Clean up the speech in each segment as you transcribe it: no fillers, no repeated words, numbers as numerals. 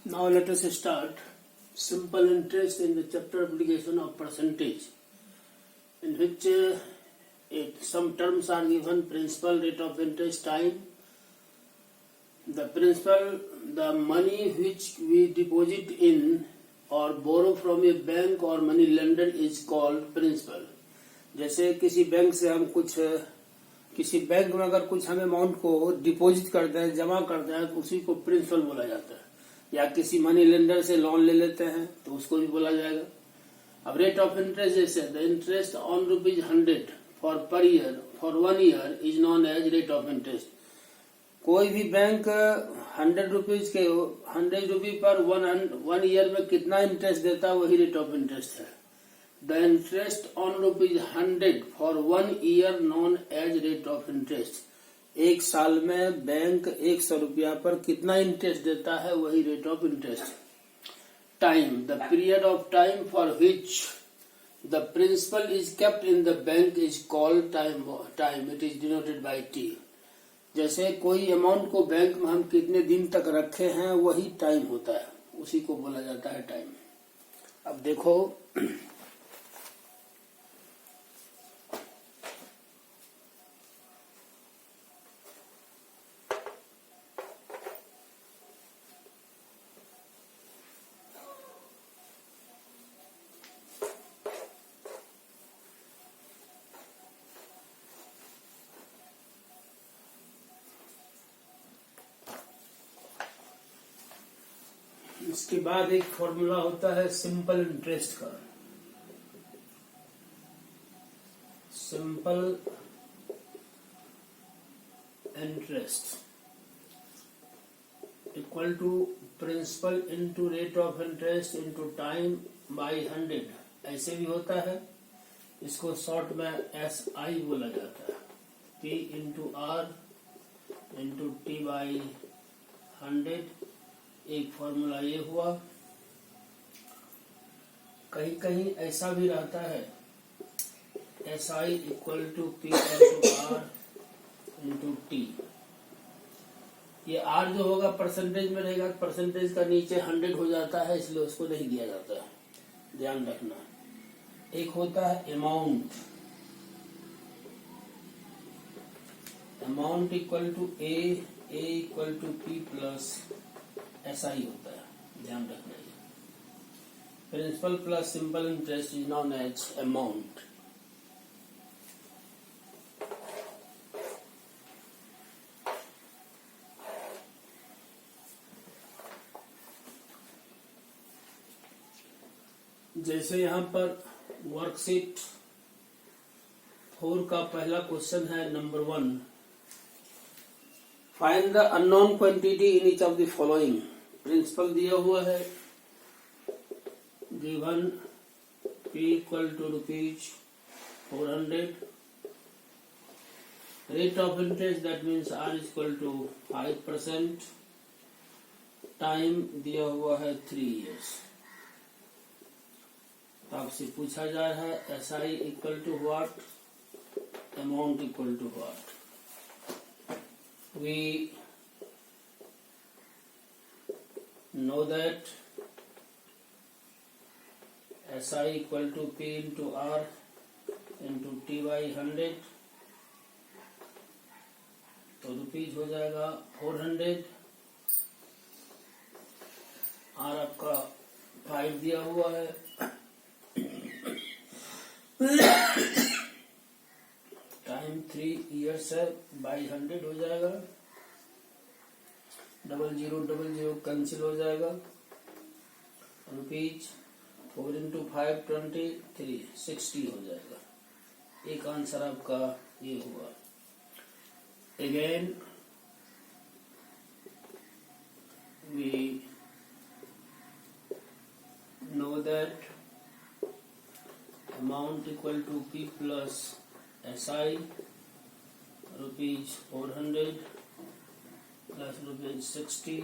Now let us start simple interest in the chapter application of percentage, in which some terms are given: principal, rate of interest, time. The principal, the money which we deposit in or borrow from a bank or money lender is called principal. जैसे किसी bank से हम किसी bank में अगर कुछ हम amount को डिपॉजिट करते हैं, जमा करते हैं, तो उसी को प्रिंसिपल बोला जाता है। या किसी मनी लेंडर से लोन ले लेते हैं तो उसको भी बोला जाएगा। अब रेट ऑफ इंटरेस्ट जैसे the interest on ₹100 for per year for 1 year is known as rate of interest. कोई भी बैंक 100 रुपीज पर 1 ईयर में कितना इंटरेस्ट देता है, वही रेट ऑफ इंटरेस्ट है। The interest on ₹100 for 1 year known as rate of interest. एक साल में बैंक 100 रुपया पर कितना इंटरेस्ट देता है, वही rate of interest. Time, the period of time for which the principal is kept in the bank is called time. It is denoted by T. जैसे कोई अमाउंट को बैंक में हम कितने दिन तक रखे हैं, वही टाइम होता है, उसी को बोला जाता है टाइम। अब देखो, इसके बाद एक फॉर्मूला होता है सिंपल इंटरेस्ट का। Simple interest equal to principal into rate of interest into time by 100। ऐसे भी होता है, इसको शॉर्ट में SI बोला जाता है। P into R into T by 100। एक फॉर्मूला ये हुआ। कहीं कहीं ऐसा भी रहता है SI equal to P into R into T. ये R जो होगा परसेंटेज में रहेगा, परसेंटेज का नीचे 100 हो जाता है, इसलिए उसको नहीं दिया जाता है, ध्यान रखना। एक होता है amount. Amount equal to A equal to P plus SI होता है, ध्यान रखना। ये principal plus simple interest is known as amount. जैसे यहाँ पर वर्कशीट 4 का पहला क्वेश्चन है, number 1। Find the unknown quantity in each of the following. Principal दिया हुआ है, given P equal to ₹400। Rate of interest that means R equal to 5%। Time दिया हुआ है 3 इयर्स। आपसे पूछा जा रहा है SI equal to what, amount equal to what. We know that SI equal to P into R into T by 100, तो rupees हो जाएगा 400। R आपका 5 दिया हुआ है। टाइम 3 इयर्स है, बाई 100 हो जाएगा। 0000 कैंसिल हो जाएगा। रुपीज 4 इंटू 5 23 60 हो जाएगा। एक आंसर आपका ये हुआ। Again we know that amount equal to P plus SI, ₹400 plus ₹60,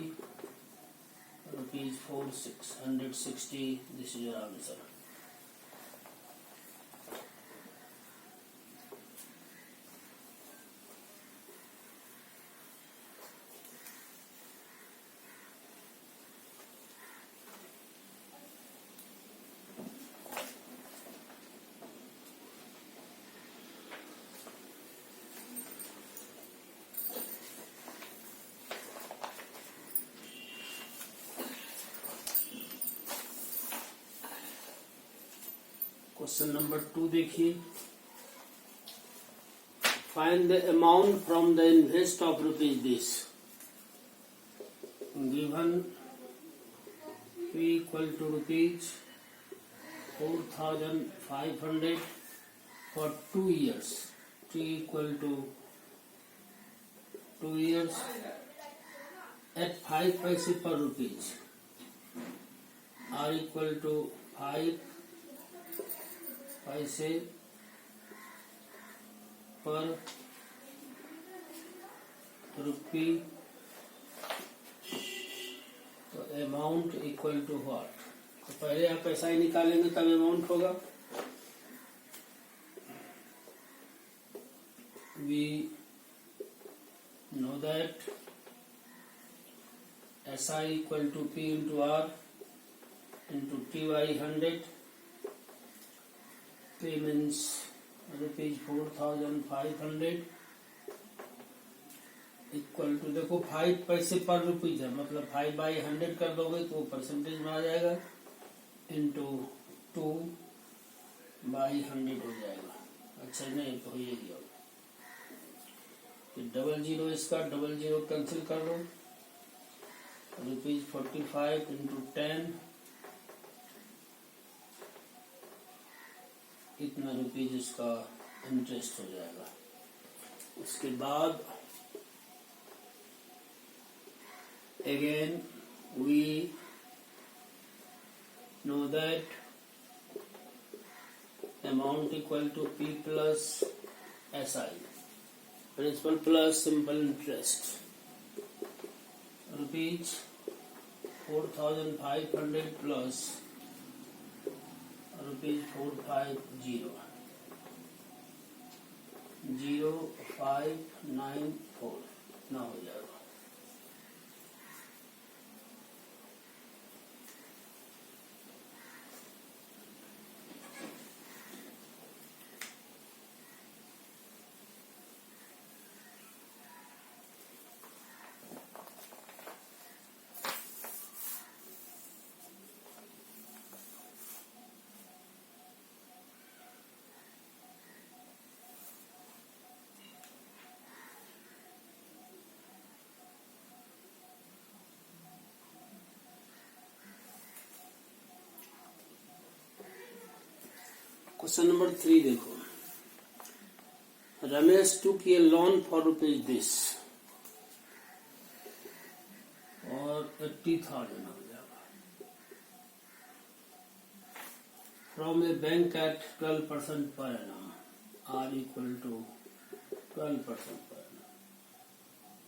₹460. This is your answer. Question number 2 देखिए, find the amount from the invest of rupees this given P equal to rupees 4,500 for 2 years. T equal to 2 years at 5 paise per rupees. R equal to 5 paise per rupee. तो amount equal to what? तो पहले आप पैसा ही निकालेंगे तब amount होगा. We know that SI equal to P into R into TY 100. P means rupees 4,500 equal to, देखो 5 पैसे पर रुपीज है, मतलब 5 बाई 100 कर दोगे तो परसेंटेज में आ जाएगा, इंटू 2 बाई 100 हो जाएगा. अच्छा नहीं तो ये गया, डबल जीरो इसका डबल जीरो कैंसिल कर दो. रुपीज 45 इंटू 10 इतना रुपीज इसका इंटरेस्ट हो जाएगा. उसके बाद again we know that amount equal to P plus SI, principal plus simple interest. Rupees 4,500 plus rupees 450 0594 ना हो जाएगा. क्वेश्चन नंबर 3 देखो, Ramesh took a loan for rupees this और 80,000 हो जाएगा from a bank at 12% per annum. R equal to 12% per annum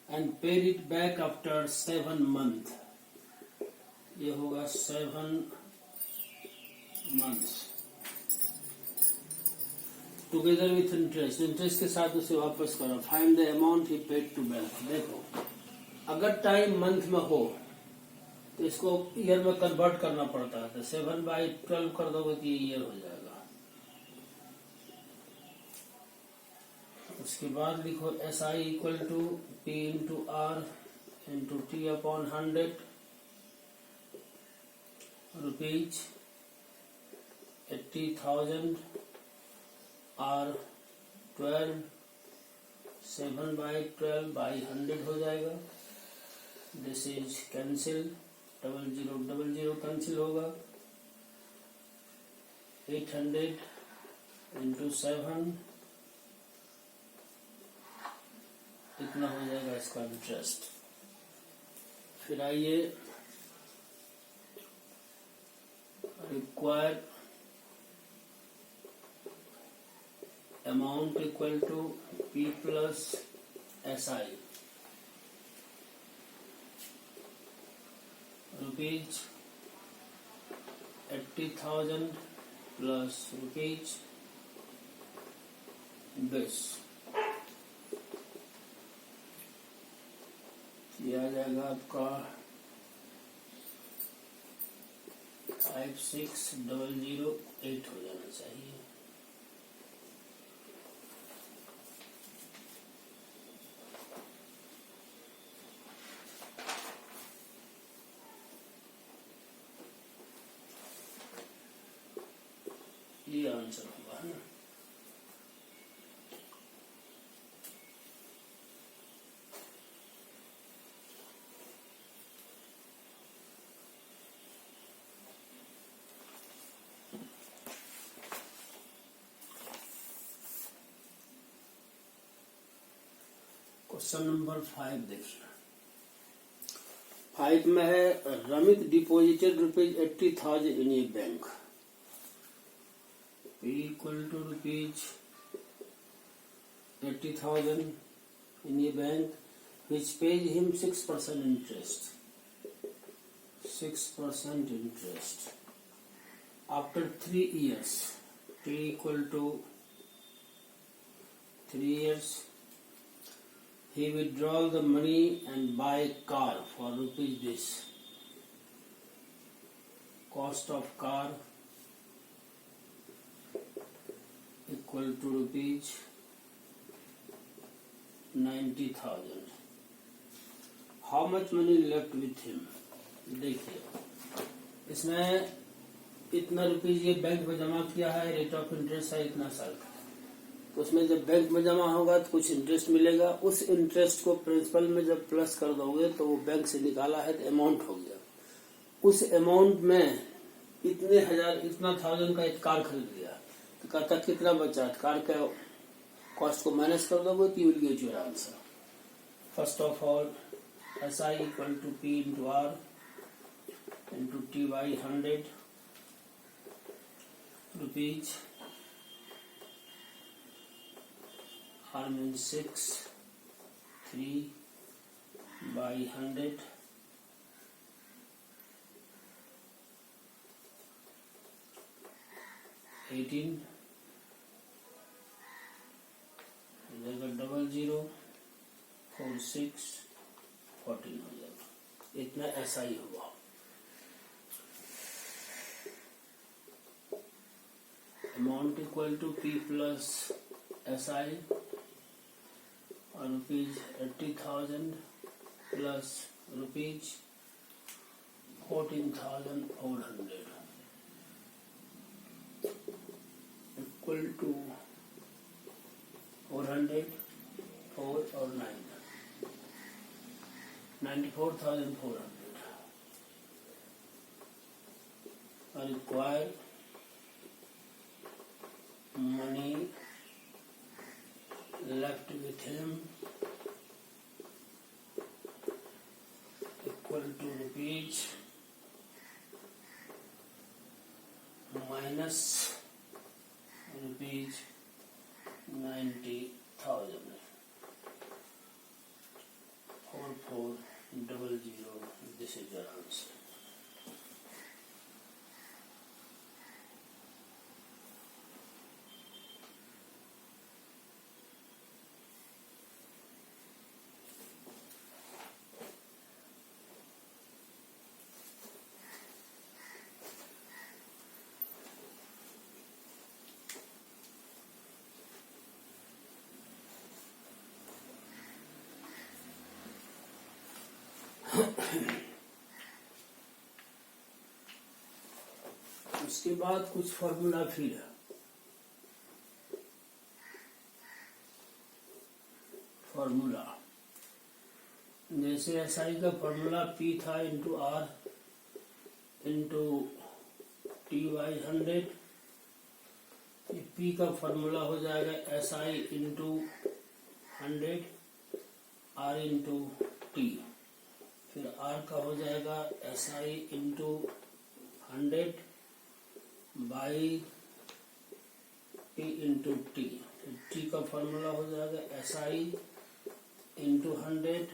and paid it back after 7 months. ये होगा 7 months together with interest. Interest के साथ उसे वापस करो. Find the amount he paid to bank. देखो अगर टाइम मंथ में हो तो इसको ईयर में कन्वर्ट करना पड़ता है, तो 7/12 कर दोगे तो ये ईयर हो जाएगा. उसके बाद लिखो SI equal to P into R into T upon 100 rupees 80,000 R 12 7/12 by 100 हो जाएगा. This is cancel, double zero cancel होगा. 800 इंटू 7 इतना हो जाएगा इसका इंटरेस्ट. फिर आइए require amount equal to P plus SI. Rupees 80,000 plus rupees this. ये आ जाएगा आपका 56,008 हो जाना चाहिए. डी आंसर होगा, है ना। क्वेश्चन नंबर 5 देखिए। 5 में है Ramit deposited ₹80,000 in A bank, P equal to ₹80,000 in a bank which pays him 6% interest. 6% interest. After 3 years, T equal to 3 years, he withdraw the money and buy a car for rupees this. Cost of car equal to rupees 90,000. How much money left with him? देखिए, इसमें इतना rupees ये bank में जमा किया है, rate of interest है इतना साल का। तो उसमें जब बैंक में जमा होगा तो कुछ इंटरेस्ट मिलेगा, उस इंटरेस्ट को प्रिंसिपल में जब प्लस कर दोगे तो वो बैंक से निकाला है तो अमाउंट हो गया। उस अमाउंट में इतना थाउजेंड का एक कार खरीद लिया, तो कहता कितना बचा, कार का कॉस्ट को माइनस कर दोगे तो you will get your answer. First of all SI equal to P into R into T by 100 rupees, R means 6, 3 by 100, 18, इधर का 00, 4, 6, 14 हो जाएगा। इतना ऐसा ही होगा। Amount equal to P plus SI और rupees 80,000 plus rupees 14,400 equal to 400, 4 और 9, 94,400 और require money left with him equal to rupees minus rupees 90,000, 4400. This is your answer. उसके बाद कुछ फॉर्मूला फिर है। फॉर्मूला जैसे SI का फॉर्मूला P था into R into T by 100, P का फॉर्मूला हो जाएगा SI into 100 R into T, फिर R का हो जाएगा SI into 100 by P into T, T का फॉर्मूला हो जाएगा SI into 100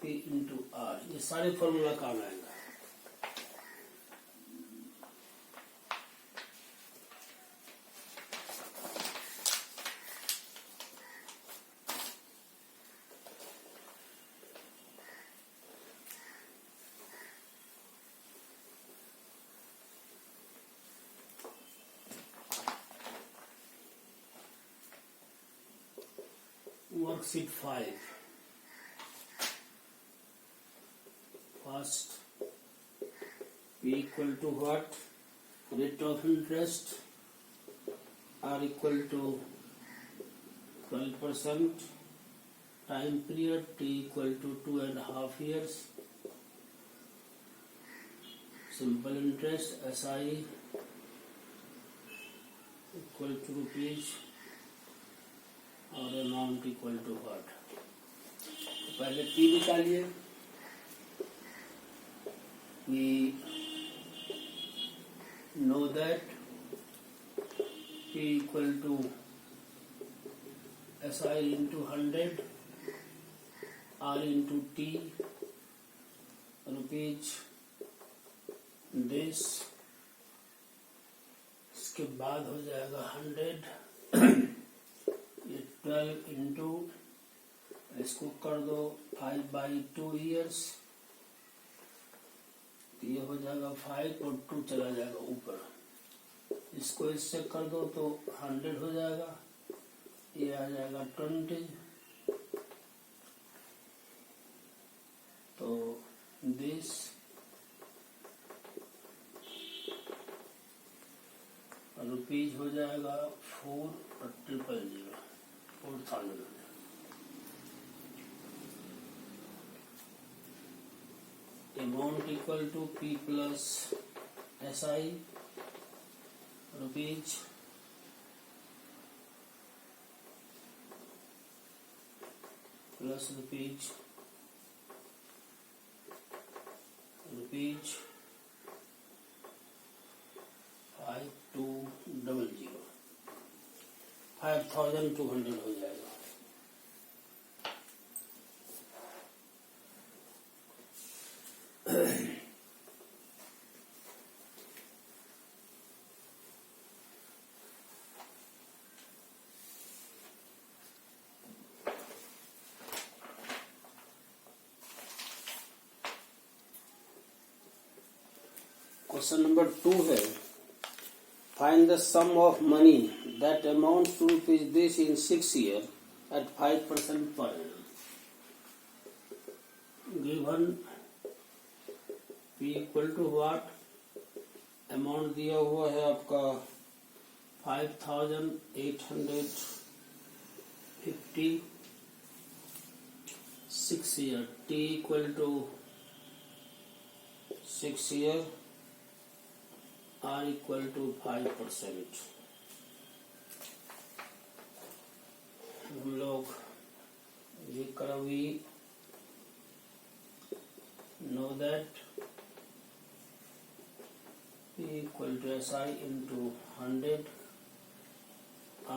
P into R। ये सारे फॉर्मूला काम आएगा। Worksheet 5. First, P equal to what? Rate of interest are equal to 12%. Time period T equal to 2.5 years. Simple interest SI equal to rupees और amount equal to what. पहले P निकालिए. We know that P equal to SI into 100 R into T rupees this. इसके बाद हो जाएगा 100 ये 12 into इसको कर दो 5/2 years. तो ये हो जाएगा 5 और 2 चला जाएगा ऊपर. इसको इससे कर दो तो 100 हो जाएगा. ये आ जाएगा 20. तो दिस रुपीज हो जाएगा 4,000. Amount equal to P plus SI rupees plus rupees 5200 5200 हो जाएगा. क्वेश्चन नंबर 2 है. Find the sum of money that amounts to rupees this in 6 years at 5% per annum. Given P equal to what? Amount दिया हुआ है आपका 5,850. 6 year T equal to 6 year R equal to 5%. हम लोग ये करेंगे. Know that P equal to SI into 100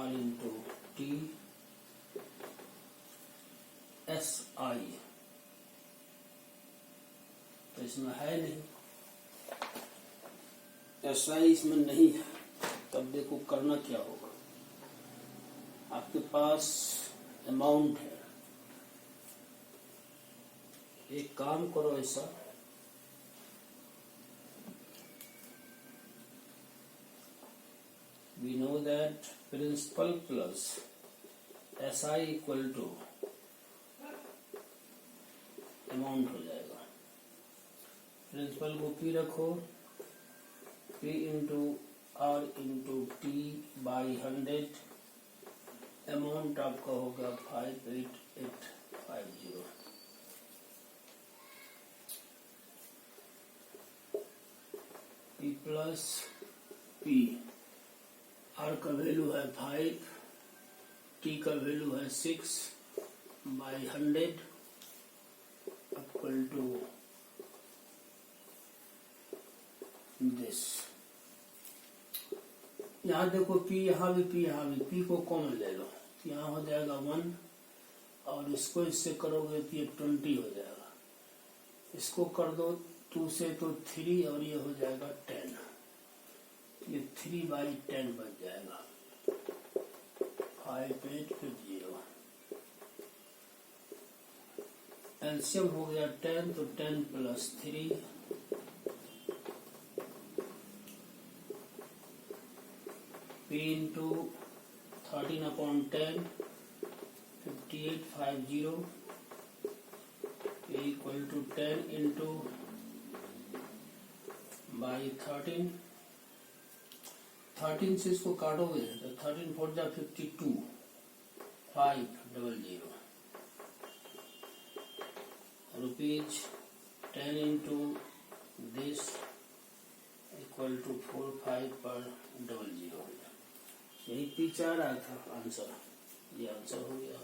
R into T SI. तो इसमें है नहीं. SI इसमें नहीं है. तब देखो करना क्या होगा. आपके पास अमाउंट है. एक काम करो ऐसा. We know that principal plus SI equal to amount हो जाएगा. प्रिंसिपल को P रखो. P into R into T by 100. Amount आपका होगा 58850. P plus P. R का वैल्यू है 5. T का वैल्यू है 6 by 100 equal to this. यहाँ देखो P यहाँ भी P यहाँ भी. P को कॉमन ले लो. यहाँ हो जाएगा 1 और इसको इससे करोगे तो ये 20 हो जाएगा. इसको कर दो 2 से तो 3 और ये हो जाएगा 10. ये 3/10 बन जाएगा. 5850. एलसीएम हो गया 10 तो 10 plus 3 P into 13/10 5850 P equal to 10 into by 13 13 से इसको काटोगे तो 13 4 जा 52 500 rupees 10 into this equal to 45 per 00। यही पीछे आ रहा था आंसर, ये आंसर हो गया।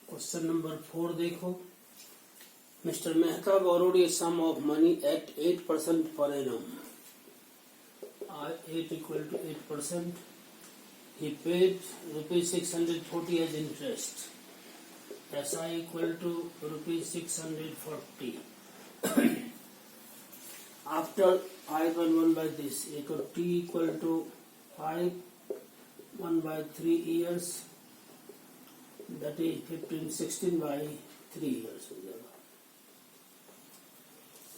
क्वेश्चन नंबर 4 देखो। Mister Mehta borrowed a sum of money at 8% per annum। 8 equal to 8%। He paid rupees 640 as interest। SI equal to rupees 640। After 5 and 1 by this, equal T equal to 5 1 by 3 years, that is 15 16 by 3 years हो जाएगा।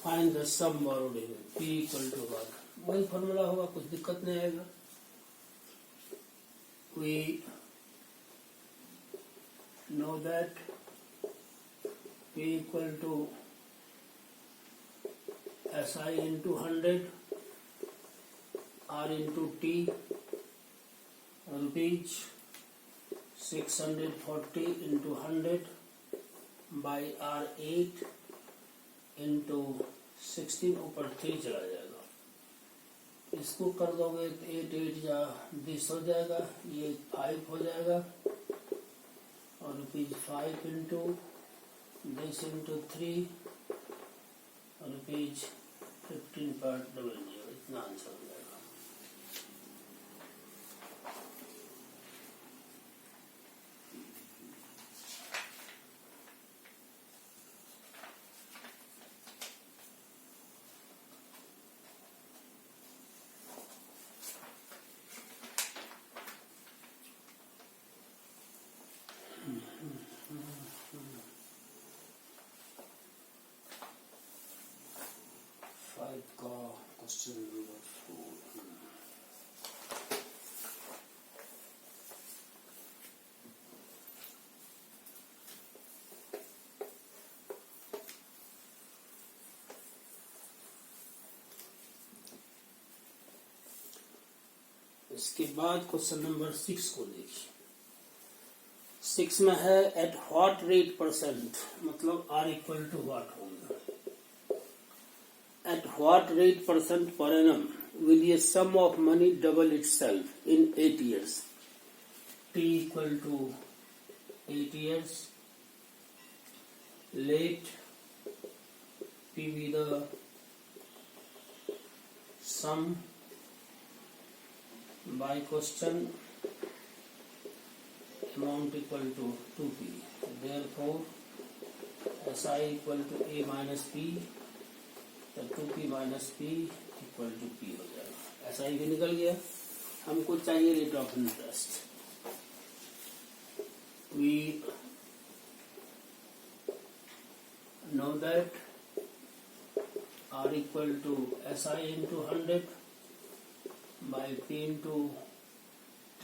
Find the sum borrowed in P equal to 1। वही formula होगा, कुछ दिक्कत नहीं आएगा। We know that P equal to SI into 100 R into T, rupees 640 into 100 by R8 into 16, ऊपर 3 चला जाएगा। इसको कर दोगे तो 8 8 जा 20 हो जाएगा, ये 5 हो जाएगा और रुपीज 5 into this into 3 और रुपीज 15 पर 00। इतना आंसर हो जाएगा। का क्वेश्चन नंबर 4। इसके बाद क्वेश्चन नंबर 6 को देखिए। 6 में है एट व्हाट रेट परसेंट, मतलब आर इक्वल टू व्हाट होगा। At what rate percent per annum will a sum of money double itself in 8 years? T equal to 8 years. Let P be the sum by question, amount equal to 2P. Therefore, SI equal to A minus P, तो 2P minus P equal to P हो जाएगा। ऐसा ही भी निकल गया। हमको चाहिए rate of interest. We know that R equal to SI into 100 by P into T।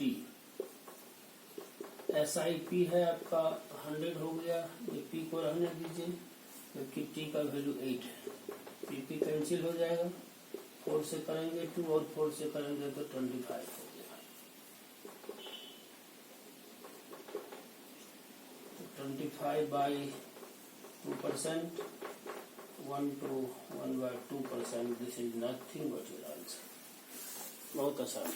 SI P है आपका 100 हो गया, ये P को रहने दीजिए, जबकि T का वैल्यू 8 है। पीपी कैंसिल हो जाएगा, 4 से करेंगे 2 और 4 से करेंगे तो 25 हो गया। तो 25 by 2%, 1 to 1 by 2%। This is nothing but your answer. बहुत आसान।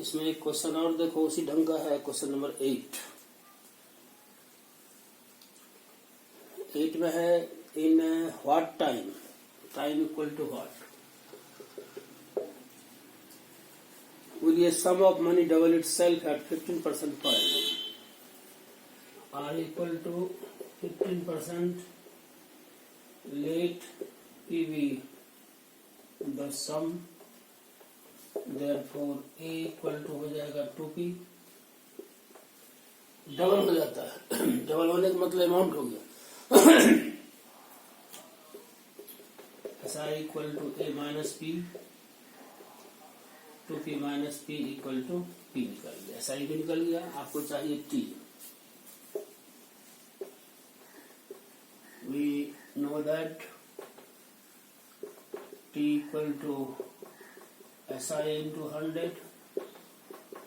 इसमें एक क्वेश्चन और देखो, उसी ढंग का है। Question number 8। 8 में है in what time, time equal to what. will a sum of money double itself at 15% per annum? R equal to 15% let P be the sum, therefore A equal to हो जाएगा 2P। Double हो जाता है, double होने का मतलब amount हो गया। SI equal to A minus P, 2P minus P equal to P निकल गया। SI भी निकल गया, आपको चाहिए T। We know that T equal to SI into 100,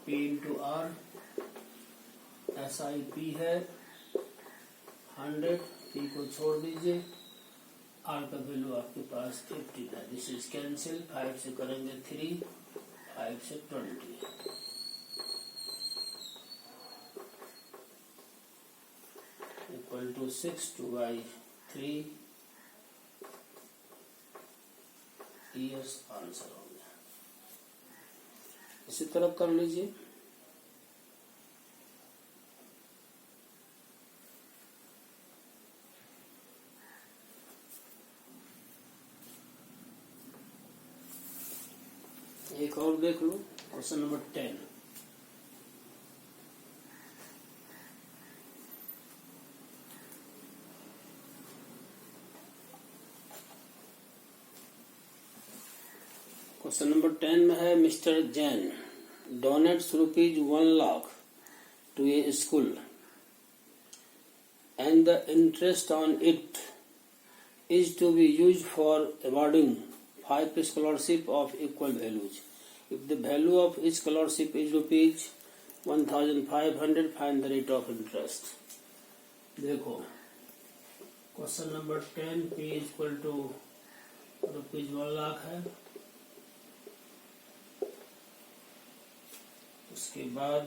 P into R, SI P है 100, P को छोड़ दीजिए, R का वैल्यू आपके पास 15 है। दिस इज कैंसिल, 5 से करेंगे 3, 5 से 20, इक्वल टू 6 2/3 years आंसर हो गया। इसी तरह कर लीजिए। एक और देख लो, क्वेश्चन नंबर 10। क्वेश्चन नंबर 10 में है, mister Jain donates ₹1 lakh to a school and the interest on it is to be used for awarding 5 scholarship of equal values. If the value of each scholarship is ₹1,500, find the rate of interest. देखो, question number 10 P equal to ₹1 lakh है। उसके बाद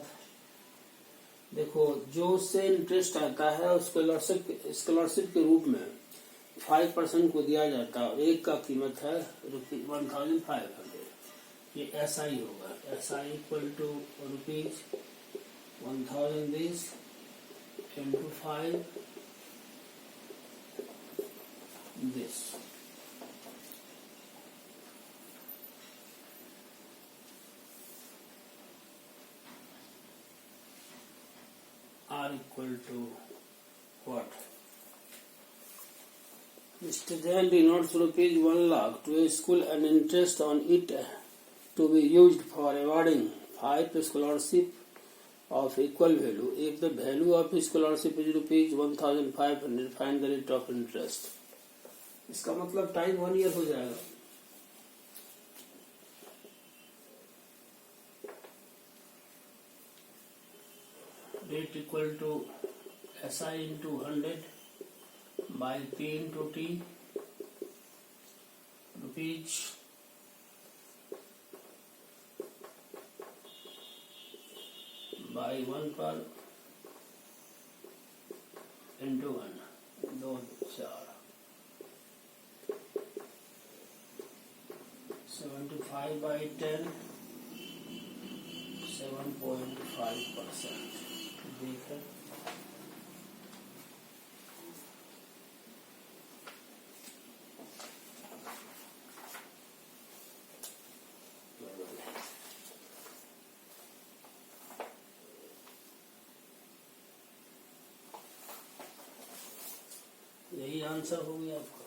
देखो, जो उससे interest आता है scholarship के रूप में 5% को दिया जाता है और एक का कीमत है ₹1,500। ये SI होगा। SI equal to ₹1,000 this into 5 this। R equal to what? Mr. Jain denotes ₹1 lakh to a school and interest on it to be used for awarding 5 scholarship of equal value. If the value of scholarship is ₹1,500, find the rate of interest. इसका मतलब time 1 year हो जाएगा। Rate equal to SI into 100 by P into T, rupees by 1 per into 1, 2 4, 75 by 10, 7.5%। देखें, यही answer हो गया आपका।